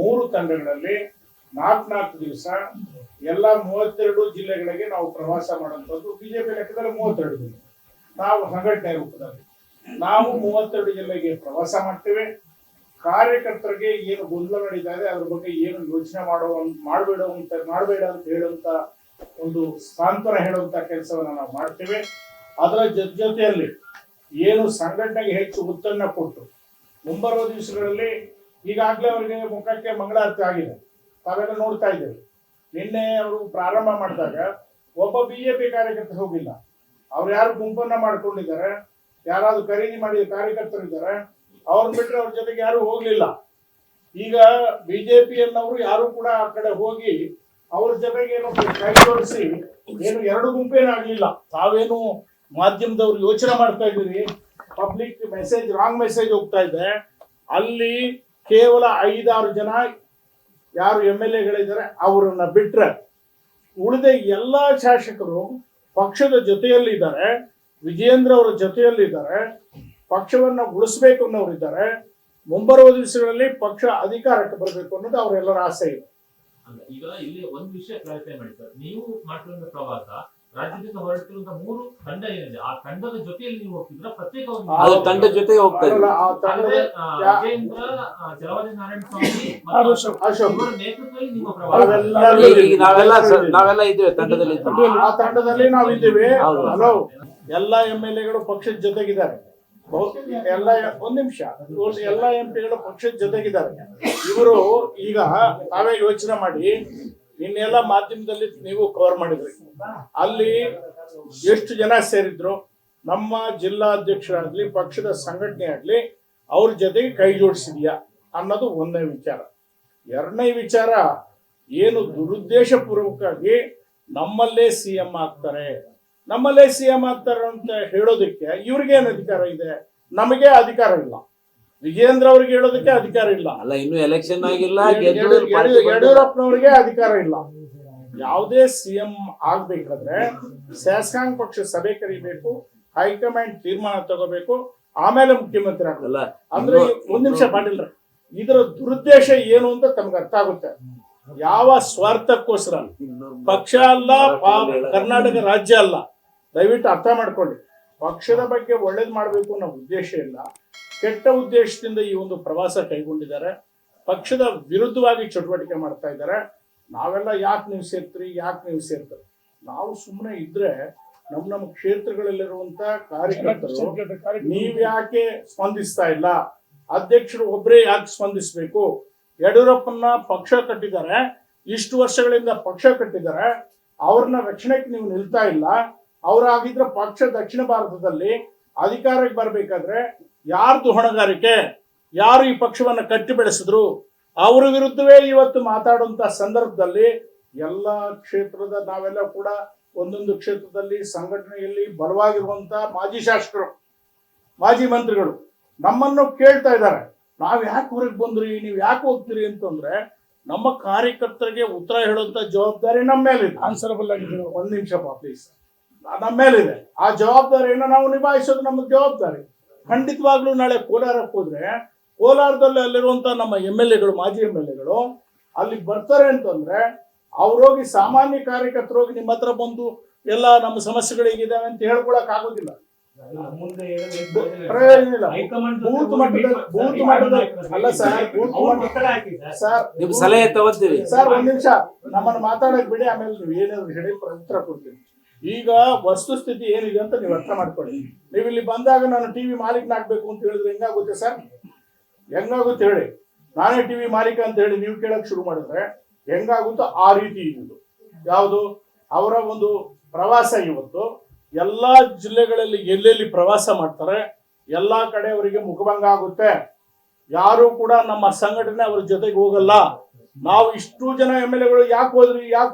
3 ತಂಡಗಳಲ್ಲಿ 4 ದಿವಸ ಎಲ್ಲ 32 ಜಿಲ್ಲೆಗಳಿಗೆ ನಾವು ಪ್ರವಾಸ ಮಾಡುವಂಥದ್ದು. ಬಿಜೆಪಿ ಲೆಕ್ಕದಲ್ಲಿ 32 ಜಿಲ್ಲೆ, ನಾವು ಸಂಘಟನೆ ರೂಪದಲ್ಲಿ ನಾವು 32 ಜಿಲ್ಲೆಗೆ ಪ್ರವಾಸ ಮಾಡ್ತೇವೆ. ಕಾರ್ಯಕರ್ತರಿಗೆ ಏನು ಗೊಂದಲ ನಡೀತಾ ಇದೆ ಅದ್ರ ಬಗ್ಗೆ ಏನು ಯೋಚನೆ ಮಾಡಬೇಡ ಅಂತ ಹೇಳುವಂತ ಒಂದು ಸಾಂತ್ವನ ಹೇಳುವಂತ ಕೆಲಸವನ್ನ ನಾವು ಮಾಡ್ತೇವೆ. ಅದರ ಜೊತೆಯಲ್ಲಿ ಏನು ಸಂಘಟನೆಗೆ ಹೆಚ್ಚು ಒತ್ತನ್ನ ಕೊಟ್ಟು ಮುಂಬರುವ ದಿವಸಗಳಲ್ಲಿ ಈಗಾಗಲೇ ಅವರಿಗೆ ಮುಖಕ್ಕೆ ಮಂಗಳಾರತಿ ಆಗಿದೆ, ತಾವೆಲ್ಲ ನೋಡ್ತಾ ಇದ್ದೇವೆ. ನಿನ್ನೆ ಅವರು ಪ್ರಾರಂಭ ಮಾಡಿದಾಗ ಒಬ್ಬ ಬಿಜೆಪಿ ಕಾರ್ಯಕರ್ತರು ಹೋಗಿಲ್ಲ. ಅವ್ರು ಯಾರು ಗುಂಪನ್ನ ಮಾಡ್ಕೊಂಡಿದ್ದಾರೆ, ಯಾರಾದ್ರೂ ಖರೀದಿ ಮಾಡಿದ ಕಾರ್ಯಕರ್ತರು ಇದ್ದಾರೆ, ಅವ್ರನ್ನ ಬಿಟ್ಟರೆ ಅವ್ರ ಜೊತೆಗೆ ಯಾರು ಹೋಗ್ಲಿಲ್ಲ. ಈಗ ಬಿಜೆಪಿಯನ್ನವರು ಯಾರು ಕೂಡ ಆ ಕಡೆ ಹೋಗಿ ಅವ್ರ ಜೊತೆಗೆ ಏನು ಕೈ ಜೋಡಿಸಿ ಏನು 2 ಗುಂಪೇನಾಗ್ಲಿಲ್ಲ. ತಾವೇನು ಮಾಧ್ಯಮದವ್ರು ಯೋಚನೆ ಮಾಡ್ತಾ ಇದ್ದೀರಿ, ಪಬ್ಲಿಕ್ ಮೆಸೇಜ್ ರಾಂಗ್ ಮೆಸೇಜ್ ಹೋಗ್ತಾ ಇದೆ. ಅಲ್ಲಿ ಕೇವಲ 5-6 ಜನ ಯಾರು MLA-ಗಳಿದ್ದಾರೆ ಅವರನ್ನ ಬಿಟ್ರೆ ಉಳಿದ ಎಲ್ಲಾ ಶಾಸಕರು ಪಕ್ಷದ ಜೊತೆಯಲ್ಲಿದ್ದಾರೆ, ವಿಜಯೇಂದ್ರ ಅವರ ಜೊತೆಯಲ್ಲಿದ್ದಾರೆ, ಪಕ್ಷವನ್ನ ಉಳಿಸ್ಬೇಕು ಅನ್ನೋರಿದ್ದಾರೆ. ಮುಂಬರುವ ದಿವಸಗಳಲ್ಲಿ ಪಕ್ಷ ಅಧಿಕಾರಕ್ಕೆ ಬರಬೇಕು ಅನ್ನೋದು ಅವರೆಲ್ಲರ ಆಸೆ ಇದೆ. ಈಗ ಇಲ್ಲಿ ಒಂದು ವಿಷಯ ಕ್ಲಾರಿಫೈ ಮಾಡಿ ಸರ್, ನೀವು ಮಾಡ್ತಿರುವಂತ ಪ್ರವಾಸ ರಾಜ್ಯದಿಂದ ಹೊರಟಿರುವಂತಹ 3 ತಂಡ ಏನಿದೆ ಆ ತಂಡದ ಜೊತೆಯಲ್ಲಿ ನೀವು ಹೋಗ್ತಿದ್ರ ಪ್ರತ್ಯೇಕವಾಗಿ ತಂಡ ಜೊತೆ ಹೋಗ್ತಾ ಇದ್ದೀವಿ. ವಿಜಯೇಂದ್ರ, ಚಲವಾದಿ ನಾರಾಯಣ ಸ್ವಾಮಿ ಅವರ ನೇತೃತ್ವದಲ್ಲಿ ನಿಮ್ಮ ಪ್ರವಾಸ ನಾವೆಲ್ಲ ಇದ್ದೇವೆ ತಂಡದಲ್ಲಿ. ಆ ತಂಡದಲ್ಲಿ ನಾವು ಇದ್ದೇವೆ. ಹಲೋ, ಎಲ್ಲ MLA-ಗಳು ಪಕ್ಷದ ಜೊತೆಗಿದ್ದಾರೆ. ಎಲ್ಲ ಒಂದ್ ನಿಮಿಷ, ಎಲ್ಲ MP-ಗಳು ಪಕ್ಷದ ಜೊತೆಗಿದ್ದಾರೆ. ಇವರು ಈಗ ತಾವೇ ಯೋಚನೆ ಮಾಡಿ, ಇನ್ನೆಲ್ಲ ಮಾಧ್ಯಮದಲ್ಲಿ ನೀವು ಕವರ್ ಮಾಡಿದ್ರಿ, ಅಲ್ಲಿ ಎಷ್ಟು ಜನ ಸೇರಿದ್ರು. ನಮ್ಮ ಜಿಲ್ಲಾಧ್ಯಕ್ಷರಾಗ್ಲಿ ಪಕ್ಷದ ಸಂಘಟನೆ ಆಗ್ಲಿ ಅವ್ರ ಜೊತೆಗೆ ಕೈ ಜೋಡಿಸಿದ್ಯಾ ಅನ್ನೋದು ಒಂದನೇ ವಿಚಾರ. ಎರಡನೇ ವಿಚಾರ, ಏನು ದುರುದ್ದೇಶ ಪೂರ್ವಕವಾಗಿ ನಮ್ಮಲ್ಲೇ CM ಆಗ್ತಾರೆ ಅಂತ ಹೇಳೋದಕ್ಕೆ ಇವ್ರಿಗೇನು ಅಧಿಕಾರ ಇದೆ? ನಮಗೆ ಅಧಿಕಾರ ಇಲ್ಲ. ವಿಜಯೇಂದ್ರ ಅವ್ರಿಗೆ ಹೇಳೋದಕ್ಕೆ ಅಧಿಕಾರ ಇಲ್ಲ. ಅಲ್ಲ, ಇನ್ನು ಎಲೆಕ್ಷನ್ ಆಗಿಲ್ಲ. ಯಡಿಯೂರಪ್ಪನವ್ರಿಗೆ ಅಧಿಕಾರ ಇಲ್ಲ. ಯಾವುದೇ CM ಆಗ್ಬೇಕಾದ್ರೆ ಶಾಸಕಾಂಗ ಪಕ್ಷ ಸಭೆ ಕರಿಬೇಕು, ಹೈಕಮಾಂಡ್ ತೀರ್ಮಾನ ತಗೋಬೇಕು, ಆಮೇಲೆ ಮುಖ್ಯಮಂತ್ರಿ ಆಗಲ್ಲ. ಅಂದ್ರೆ ಒಂದ್ ನಿಮಿಷ ಪಾಟೀಲ್ರ, ಇದರ ದುರುದ್ದೇಶ ಏನು ಅಂತ ತಮ್ಗೆ ಅರ್ಥ ಆಗುತ್ತೆ. ಯಾವ ಸ್ವಾರ್ಥಕ್ಕೋಸ್ಕರ ಪಕ್ಷ ಅಲ್ಲ, ಕರ್ನಾಟಕ ರಾಜ್ಯ ಅಲ್ಲ. ದಯವಿಟ್ಟು ಅರ್ಥ ಮಾಡ್ಕೊಳ್ಳಿ. ಪಕ್ಷದ ಬಗ್ಗೆ ಒಳ್ಳೇದು ಮಾಡಬೇಕು ಅನ್ನೋ ಉದ್ದೇಶ ಇಲ್ಲ, ಕೆಟ್ಟ ಉದ್ದೇಶದಿಂದ ಈ ಒಂದು ಪ್ರವಾಸ ಕೈಗೊಂಡಿದ್ದಾರೆ. ಪಕ್ಷದ ವಿರುದ್ಧವಾಗಿ ಚಟುವಟಿಕೆ ಮಾಡ್ತಾ ಇದ್ದಾರೆ. ನಾವೆಲ್ಲ ಯಾಕೆ ನೀವು ಸೇರ್ತಾರೆ? ನಾವು ಸುಮ್ಮನೆ ಇದ್ರೆ ನಮ್ಮ ಕ್ಷೇತ್ರಗಳಲ್ಲಿರುವಂತ ಕಾರ್ಯಕರ್ತರು ನೀವ್ ಯಾಕೆ ಸ್ಪಂದಿಸ್ತಾ ಇಲ್ಲ? ಅಧ್ಯಕ್ಷರು ಒಬ್ಬರೇ ಯಾಕೆ ಸ್ಪಂದಿಸ್ಬೇಕು? ಯಡಿಯೂರಪ್ಪನ ಪಕ್ಷ ಕಟ್ಟಿದ್ದಾರೆ, ಇಷ್ಟು ವರ್ಷಗಳಿಂದ ಪಕ್ಷ ಕಟ್ಟಿದ್ದಾರೆ, ಅವ್ರನ್ನ ರಕ್ಷಣೆಗೆ ನೀವು ನಿಲ್ತಾ ಇಲ್ಲ. ಅವರಾಗಿದ್ರೆ ಪಕ್ಷ ದಕ್ಷಿಣ ಭಾರತದಲ್ಲಿ ಅಧಿಕಾರಕ್ಕೆ ಬರ್ಬೇಕಾದ್ರೆ ಯಾರ್ದು ಹೊಣೆಗಾರಿಕೆ? ಯಾರು ಈ ಪಕ್ಷವನ್ನ ಕಟ್ಟಿ ಬೆಳೆಸಿದ್ರು? ಅವರ ವಿರುದ್ಧವೇ ಇವತ್ತು ಮಾತಾಡುವಂತ ಸಂದರ್ಭದಲ್ಲಿ ಎಲ್ಲ ಕ್ಷೇತ್ರದ ನಾವೆಲ್ಲ ಕೂಡ ಒಂದೊಂದು ಕ್ಷೇತ್ರದಲ್ಲಿ ಸಂಘಟನೆಯಲ್ಲಿ ಬಲವಾಗಿರುವಂತ ಮಾಜಿ ಶಾಸಕರು, ಮಾಜಿ ಮಂತ್ರಿಗಳು ನಮ್ಮನ್ನು ಕೇಳ್ತಾ ಇದ್ದಾರೆ, ನಾವ್ ಯಾಕೆ ಹೊರಗೆ ಬಂದ್ರಿ, ನೀವ್ ಯಾಕೆ ಹೋಗ್ತೀರಿ ಅಂತಂದ್ರೆ ನಮ್ಮ ಕಾರ್ಯಕರ್ತರಿಗೆ ಉತ್ತರ ಹೇಳುವಂತ ಜವಾಬ್ದಾರಿ ನಮ್ಮ ಮೇಲಿದೆ. ಆನ್ಸರಬಲ್ ಆಗಿದ್ರು. ಒಂದ್ ನಿಮಿಷ ಪ್ಲೀಸ್, ನಮ್ಮ ಮೇಲಿದೆ. ಆ ಜವಾಬ್ದಾರಿಯನ್ನು ನಾವು ನಿಭಾಯಿಸೋದು ನಮ್ಮ ಜವಾಬ್ದಾರಿ. ಖಂಡಿತವಾಗ್ಲೂ ನಾಳೆ ಕೋಲಾರಕ್ಕೆ ಹೋದ್ರೆ ಕೋಲಾರದಲ್ಲಿ ಅಲ್ಲಿರುವಂತ ನಮ್ಮ MLA-ಗಳು, ಮಾಜಿ MLA-ಗಳು ಅಲ್ಲಿ ಬರ್ತಾರೆ ಅಂತಂದ್ರೆ ಅವ್ರೋಗಿ ಸಾಮಾನ್ಯ ಕಾರ್ಯಕರ್ತರು ಹೋಗಿ ನಿಮ್ಮ ಹತ್ರ ಬಂದು ಎಲ್ಲ ನಮ್ಮ ಸಮಸ್ಯೆಗಳಿಗಿದಾವೆ ಅಂತ ಹೇಳ್ಕೊಳಕ್ ಆಗೋದಿಲ್ಲ. ಪ್ರಯೋಜನ ಇಲ್ಲ. ಬೂತ್ ಮಟ್ಟದಲ್ಲಿ ಅಲ್ಲ ನಿಮ್ ಸಲಹೆ ತಗೋತೀವಿ ಸರ್. ಒಂದ್ ನಿಮಿಷ ನಮ್ಮನ್ನು ಮಾತಾಡಕ್ ಬಿಡಿ, ಆಮೇಲೆ ನೀವು ಏನಾದ್ರು ಹೇಳಿ ಉತ್ತರ ಕೊಡ್ತೀನಿ. ಈಗ ವಸ್ತುಸ್ಥಿತಿ ಏನಿದೆ ಅಂತ ನೀವು ಅರ್ಥ ಮಾಡ್ಕೊಳ್ಳಿ. ನೀವು ಇಲ್ಲಿ ಬಂದಾಗ ನಾನು TV ಮಾಲೀಕನಾಗ್ಬೇಕು ಅಂತ ಹೇಳಿದ್ರೆ ಹೆಂಗಾಗುತ್ತೆ ಸರ್? ಹೆಂಗಾಗುತ್ತೆ ಹೇಳಿ? ನಾನೇ TV ಮಾಲೀಕ ಅಂತ ಹೇಳಿ ನೀವು ಕೇಳಕ್ ಶುರು ಮಾಡಿದ್ರೆ ಹೆಂಗಾಗುತ್ತೋ ಆ ರೀತಿ ಇರುವುದು. ಯಾವುದು ಅವರ ಒಂದು ಪ್ರವಾಸ ಇವತ್ತು ಎಲ್ಲಾ ಜಿಲ್ಲೆಗಳಲ್ಲಿ ಎಲ್ಲೆಲ್ಲಿ ಪ್ರವಾಸ ಮಾಡ್ತಾರೆ ಎಲ್ಲಾ ಕಡೆ ಅವರಿಗೆ ಮುಖಭಂಗ ಆಗುತ್ತೆ. ಯಾರು ಕೂಡ ನಮ್ಮ ಸಂಘಟನೆ ಅವ್ರ ಜೊತೆಗೆ ಹೋಗಲ್ಲ. ನಾವು ಇಷ್ಟು ಜನ MLA-ಗಳು ಯಾಕೆ ಹೋದ್ರಿ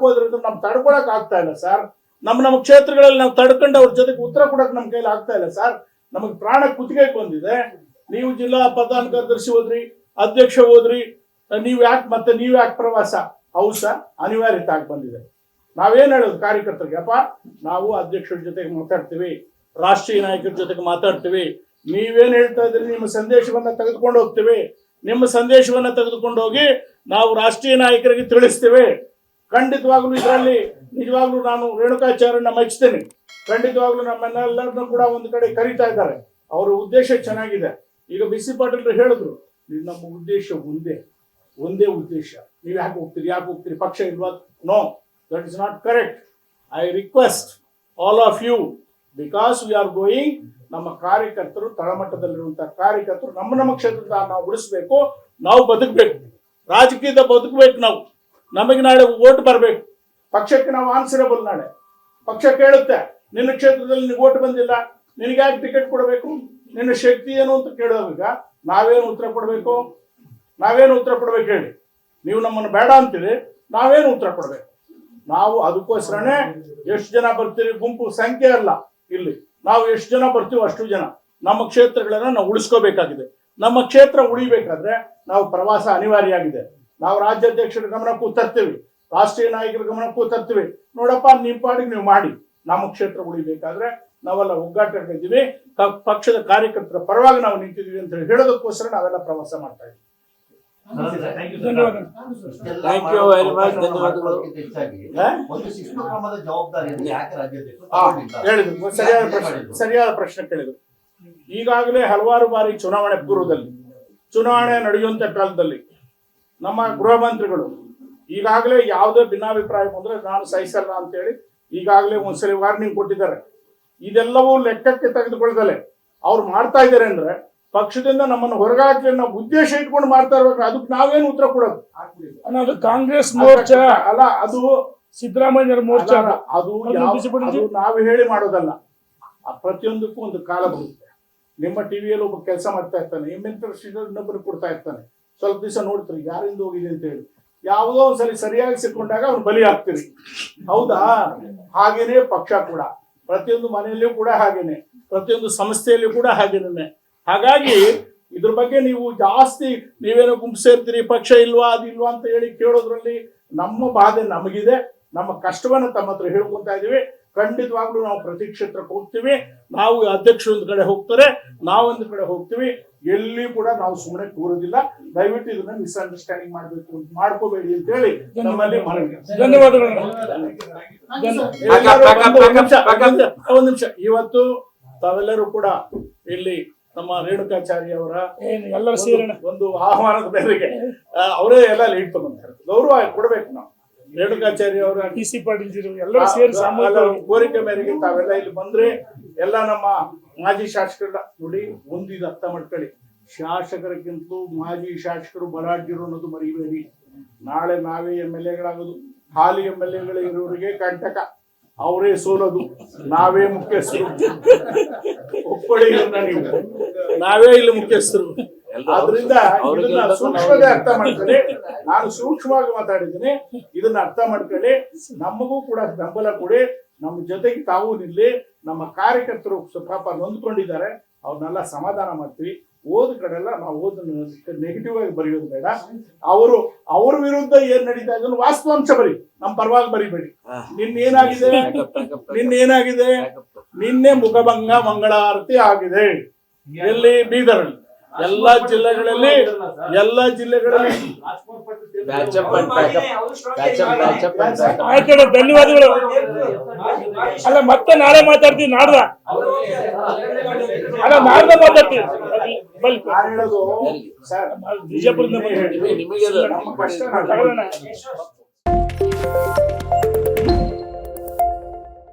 ಅಂತ ನಮ್ಗೆ ತಡ್ಕೊಳಕ್ ಆಗ್ತಾ ಇಲ್ಲ ಸರ್. ನಮ್ಮ ಕ್ಷೇತ್ರಗಳಲ್ಲಿ ನಾವು ತಡ್ಕೊಂಡು ಅವ್ರ ಜೊತೆಗೆ ಉತ್ತರ ಕೊಡಕ್ ನಮ್ ಕೈಲಿ ಆಗ್ತಾ ಇಲ್ಲ ಸರ್. ನಮಗ್ ಪ್ರಾಣ ಕುತ್ತಿಗೆ ಬಂದಿದೆ. ನೀವು ಜಿಲ್ಲಾ ಪ್ರಧಾನ ಕಾರ್ಯದರ್ಶಿ ಹೋದ್ರಿ, ಅಧ್ಯಕ್ಷ ಹೋದ್ರಿ, ನೀವ್ ಯಾಕೆ ಪ್ರವಾಸ? ಹೌದು ಸರ್, ಅನಿವಾರ್ಯತೆ ಆಗಿ ಬಂದಿದೆ. ನಾವೇನ್ ಹೇಳೋದು ಕಾರ್ಯಕರ್ತರಿಗೆ? ಅಪ್ಪ, ನಾವು ಅಧ್ಯಕ್ಷರ ಜೊತೆಗೆ ಮಾತಾಡ್ತೀವಿ, ರಾಷ್ಟ್ರೀಯ ನಾಯಕರ ಜೊತೆಗೆ ಮಾತಾಡ್ತೀವಿ, ನೀವೇನ್ ಹೇಳ್ತಾ ಇದ್ರಿ ನಿಮ್ಮ ಸಂದೇಶವನ್ನ ತೆಗೆದುಕೊಂಡು ಹೋಗ್ತೀವಿ. ನಿಮ್ಮ ಸಂದೇಶವನ್ನ ತೆಗೆದುಕೊಂಡು ಹೋಗಿ ನಾವು ರಾಷ್ಟ್ರೀಯ ನಾಯಕರಿಗೆ ತಿಳಿಸ್ತೇವೆ. ಖಂಡಿತವಾಗ್ಲೂ ಇದರಲ್ಲಿ ನಿಜವಾಗ್ಲೂ ನಾನು ರೇಣುಕಾಚಾರ್ಯನ ಮೆಚ್ಚುತ್ತೇನೆ. ಖಂಡಿತವಾಗ್ಲೂ ನಮ್ಮನ್ನೆಲ್ಲರನ್ನೂ ಕೂಡ ಒಂದು ಕಡೆ ಕರೀತಾ ಇದ್ದಾರೆ. ಅವರ ಉದ್ದೇಶ ಚೆನ್ನಾಗಿದೆ. ಈಗ ಬಿಸಿ ಪಾಟೀಲ್ ಹೇಳಿದ್ರು, ನಮ್ಮ ಉದ್ದೇಶ ಒಂದೇ ಉದ್ದೇಶ. ನೀವು ಯಾಕೆ ಹೋಗ್ತೀರಿ ಪಕ್ಷ ಇಲ್ವಾ? No, that is not correct. I request all of you, because we are going, ನಮ್ಮ ಕಾರ್ಯಕರ್ತರು, ತಳಮಟ್ಟದಲ್ಲಿರುವಂತಹ ಕಾರ್ಯಕರ್ತರು ನಮ್ಮ ಕ್ಷೇತ್ರದ ನಾವು ಉಳಿಸ್ಬೇಕು, ನಾವು ಬದುಕಬೇಕು, ರಾಜಕೀಯದ ಬದುಕಬೇಕು. ನಮಗೆ ನಾಳೆ ಓಟ್ ಬರಬೇಕು, ಪಕ್ಷಕ್ಕೆ ನಾವು ಆನ್ಸರಬಲ್. ನಾಳೆ ಪಕ್ಷ ಕೇಳುತ್ತೆ, ನಿನ್ನ ಕ್ಷೇತ್ರದಲ್ಲಿ ನಿನಗೆ ಓಟ್ ಬಂದಿಲ್ಲ, ನಿನಗೆ ಯಾಕೆ ಟಿಕೆಟ್ ಕೊಡಬೇಕು, ನಿನ್ನ ಶಕ್ತಿ ಏನು ಅಂತ ಕೇಳುವಾಗ ನಾವೇನು ಉತ್ತರ ಕೊಡಬೇಕು ಹೇಳಿ? ನೀವು ನಮ್ಮನ್ನು ಬೇಡ ಅಂತೀರಿ, ನಾವೇನು ಉತ್ತರ ಕೊಡಬೇಕು? ನಾವು ಅದಕ್ಕೋಸ್ಕರನೇ ಎಷ್ಟು ಜನ ಬರ್ತೀರಿ, ಗುಂಪು ಸಂಖ್ಯೆ ಅಲ್ಲ. ಇಲ್ಲಿ ನಾವು ಎಷ್ಟು ಜನ ಬರ್ತೀವೋ ಅಷ್ಟು ಜನ ನಮ್ಮ ಕ್ಷೇತ್ರಗಳನ್ನ ನಾವು ಉಳಿಸ್ಕೋಬೇಕಾಗಿದೆ. ನಮ್ಮ ಕ್ಷೇತ್ರ ಉಳಿಬೇಕಾದ್ರೆ ನಾವು ಪ್ರವಾಸ ಅನಿವಾರ್ಯ ಆಗಿದೆ. ನಾವು ರಾಜ್ಯಾಧ್ಯಕ್ಷರ ಗಮನಕ್ಕೂ ತರ್ತೀವಿ, ರಾಷ್ಟ್ರೀಯ ನಾಯಕರ ಗಮನಕ್ಕೂ ತರ್ತೀವಿ. ನೋಡಪ್ಪ, ನಿಮ್ಮ ಪಾಡಿಗೆ ನೀವು ಮಾಡಿ, ನಮ್ಮ ಕ್ಷೇತ್ರ ಉಳಿಬೇಕಾದ್ರೆ ನಾವೆಲ್ಲ ಒಗ್ಗಟ್ಟಿದ್ದೀವಿ, ಪಕ್ಷದ ಕಾರ್ಯಕರ್ತರ ಪರವಾಗಿ ನಾವು ನಿಂತಿದ್ದೀವಿ ಅಂತ ಹೇಳೋದಕ್ಕೋಸ್ಕರ ನಾವೆಲ್ಲ ಪ್ರವಾಸ ಮಾಡ್ತಾ ಇದ್ದೀವಿ. Thank you very much. ಧನ್ಯವಾದಗಳು. ಒಂದು ಶಿಸ್ತು ಕ್ರಮದ ಜವಾಬ್ದಾರಿಯನ್ನು ಯಾಕೆ ರಾಜ್ಯಾಧ್ಯಕ್ಷರು ಹೇಳಿದ್ರು, ಸರಿಯಾದ ಪ್ರಶ್ನೆ ಕೇಳಿದ್ರು. ಈಗಾಗಲೇ ಹಲವಾರು ಬಾರಿ ಚುನಾವಣೆ ಪೂರ್ವದಲ್ಲಿ, ಚುನಾವಣೆ ನಡೆಯುವಂತ ಕಾಲದಲ್ಲಿ ನಮ್ಮ ಗೃಹ ಮಂತ್ರಿಗಳು ಈಗಾಗಲೇ ಯಾವುದೇ ಭಿನ್ನಾಭಿಪ್ರಾಯ ಬಂದ್ರೆ ನಾನು ಸಹಿಸಲ್ಲ ಅಂತೇಳಿ ಈಗಾಗಲೇ ಒಂದ್ಸರಿ ವಾರ್ನಿಂಗ್ ಕೊಟ್ಟಿದ್ದಾರೆ. ಇದೆಲ್ಲವೂ ಲೆಕ್ಕಕ್ಕೆ ತೆಗೆದುಕೊಳ್ದಲೆ ಅವ್ರು ಮಾಡ್ತಾ ಇದ್ದಾರೆ ಅಂದ್ರೆ ಪಕ್ಷದಿಂದ ನಮ್ಮನ್ನು ಹೊರಗಾಕಿ ಅನ್ನೋ ಉದ್ದೇಶ ಇಟ್ಕೊಂಡು ಮಾಡ್ತಾ ಇರ್ಬೇಕು. ಅದಕ್ಕೆ ನಾವೇನು ಉತ್ತರ ಕೊಡೋದು? ಅನ್ನೋದು ಕಾಂಗ್ರೆಸ್ ಮೋರ್ಚಾ ಅಲ್ಲ, ಅದು ಸಿದ್ದರಾಮಯ್ಯ ಮೋರ್ಚಾ. ಅದು ನಾವು ಹೇಳಿ ಮಾಡೋದಲ್ಲ. ಪ್ರತಿಯೊಂದಕ್ಕೂ ಒಂದು ಕಾಲ ಬರುತ್ತೆ. ನಿಮ್ಮ ಟಿವಿಯಲ್ಲಿ ಒಬ್ಬ ಕೆಲಸ ಮಾಡ್ತಾ ಇರ್ತಾನೆ, ಇನ್ನೊಬ್ಬರು ಕೊಡ್ತಾ ಇರ್ತಾನೆ. ಸ್ವಲ್ಪ ದಿವಸ ನೋಡ್ತೀರಿ ಯಾರಿಂದ ಹೋಗಿದೆ ಅಂತ ಹೇಳಿ, ಯಾವುದೋ ಒಂದ್ಸಲಿ ಸರಿಯಾಗಿ ಸಿಕ್ಕೊಂಡಾಗ ಅವ್ನು ಬಲಿ ಆಗ್ತೀರಿ. ಹೌದಾ? ಹಾಗೇನೆ ಪಕ್ಷ ಕೂಡ, ಪ್ರತಿಯೊಂದು ಮನೆಯಲ್ಲಿಯೂ ಕೂಡ ಹಾಗೇನೆ, ಪ್ರತಿಯೊಂದು ಸಂಸ್ಥೆಯಲ್ಲಿಯೂ ಕೂಡ ಹಾಗೇನೆ. ಹಾಗಾಗಿ ಇದ್ರ ಬಗ್ಗೆ ನೀವು ಜಾಸ್ತಿ ನೀವೇನೋ ಗುಂಪು ಸೇರ್ತೀರಿ, ಪಕ್ಷ ಇಲ್ವಾ ಅದಿಲ್ವಾ ಅಂತ ಹೇಳಿ ಕೇಳೋದ್ರಲ್ಲಿ ನಮ್ಮ ಬಾಧೆ ನಮಗಿದೆ. ನಮ್ಮ ಕಷ್ಟವನ್ನ ತಮ್ಮ ಹತ್ರ ಹೇಳ್ಕೊತಾ ಇದೀವಿ. ಖಂಡಿತವಾಗ್ಲೂ ನಾವು ಪ್ರತಿ ಕ್ಷೇತ್ರಕ್ಕೆ ಹೋಗ್ತೀವಿ. ನಾವು ಅಧ್ಯಕ್ಷರು ಒಂದು ಕಡೆ ಹೋಗ್ತಾರೆ, ನಾವೊಂದು ಕಡೆ ಹೋಗ್ತೀವಿ. ಎಲ್ಲಿ ಕೂಡ ನಾವು ಸುಮ್ಮನೆ ಕೂರೋದಿಲ್ಲ. ದಯವಿಟ್ಟು ಇದನ್ನ ಮಿಸ್ಅಂಡರ್ಸ್ಟ್ಯಾಂಡಿಂಗ್ ಮಾಡ್ಕೋಬೇಡಿ ಅಂತ ಹೇಳಿ ನಮ್ಮಲ್ಲಿ ಮನವಿ. ಧನ್ಯವಾದಗಳು. ಒಂದು ನಿಮಿಷ. ಇವತ್ತು ತಾವೆಲ್ಲರೂ ಕೂಡ ಇಲ್ಲಿ ನಮ್ಮ ರೇಣುಕಾಚಾರ್ಯ ಅವರ ಎಲ್ಲರೂ ಸೇರೋಣ ಒಂದು ಆಹ್ವಾನದ ಮೇರೆಗೆ ಅವರೇ ಎಲ್ಲ ಲೀಡ್ ತಗೊಂತಾರೆ. ಗೌರವ ಕೊಡ್ಬೇಕು ನಾವು. ರೇಣುಕಾಚಾರ್ಯ ಅವರ ಸಿ ಪಾಟೀಲ್ ಜಿ ಎಲ್ಲರೂ ಸೇರಿ ಕೋರಿಕೆ ಮೇರೆಗೆ ತಾವೆಲ್ಲ ಇಲ್ಲಿ ಬಂದ್ರೆ ಎಲ್ಲ ನಮ್ಮ ಮಾಜಿ ಶಾಸಕರ ನೋಡಿ, ಒಂದು ಇದು ಅರ್ಥ ಮಾಡ್ಕೊಳ್ಳಿ, ಶಾಸಕರಿಗಿಂತಲೂ ಮಾಜಿ ಶಾಸಕರು ಬಲಾಢ್ಯರು ಅನ್ನೋದು ಮರಿಬೇಡಿ. ನಾಳೆ ನಾವೇ MLA-ಗಳಾಗೋದು, ಹಾಲಿ MLA-ಗಳು ಇರೋರಿಗೆ ಕಂಟಕ, ಅವರೇ ಸೋಲೋದು, ನಾವೇ ಮುಖ್ಯಸ್ಥರು. ಒಪ್ಪಡಿ, ನೀವು ನಾವೇ ಇಲ್ಲಿ ಮುಖ್ಯಸ್ಥರು. ಆದ್ರಿಂದ ಇದನ್ನ ಸೂಕ್ಷ್ಮವಾಗಿ ಅರ್ಥ ಮಾಡ್ಕೊಳ್ಳಿ. ನಾನು ಸೂಕ್ಷ್ಮವಾಗಿ ಮಾತಾಡಿದ್ದೀನಿ, ಇದನ್ನ ಅರ್ಥ ಮಾಡ್ಕೊಳ್ಳಿ. ನಮಗೂ ಕೂಡ ಬೆಂಬಲ ಕೊಡಿ, ನಮ್ಮ ಜೊತೆಗೆ ತಾವು ನಿಲ್ಲಿ. ನಮ್ಮ ಕಾರ್ಯಕರ್ತರು ಪಾಪ ನೊಂದ್ಕೊಂಡಿದ್ದಾರೆ, ಅವ್ರನ್ನೆಲ್ಲ ಸಮಾಧಾನ ಮಾಡ್ತೀವಿ. ಓದ್ ಕಡೆಲ್ಲ ನಾವು ಓದನ್ನು ನೆಗೆಟಿವ್ ಆಗಿ ಬರೆಯೋದು ಬೇಡ. ಅವ್ರ ವಿರುದ್ಧ ಏನ್ ನಡೀತಾ ಇದನ್ನು ವಾಸ್ತವಾಂಶ ಬರಿ, ನಮ್ಮ ಪರವಾಗಿ ಬರಿಬೇಡಿ. ನಿನ್ನೇನಾಗಿದೆ? ನಿನ್ನೆ ಮುಖಭಂಗ ಮಂಗಳಾರತಿ ಆಗಿದೆ. ಎಲ್ಲಿ? ಬೀದರಲ್ಲಿ. ಎಲ್ಲಾ ಜಿಲ್ಲೆಗಳಲ್ಲಿ ಆಯ್ತು, ಧನ್ಯವಾದಗಳು. ಅಲ್ಲ, ಮತ್ತೆ ನಾಳೆ ಮಾತಾಡ್ತೀವಿ. ನಾಡ್ದ ಮಾತಾಡ್ತೀವಿ. ಬಿಜಾಪುರದಿಂದ ನಿಮಗೆ ನಮ್ಮ ಕಷ್ಟ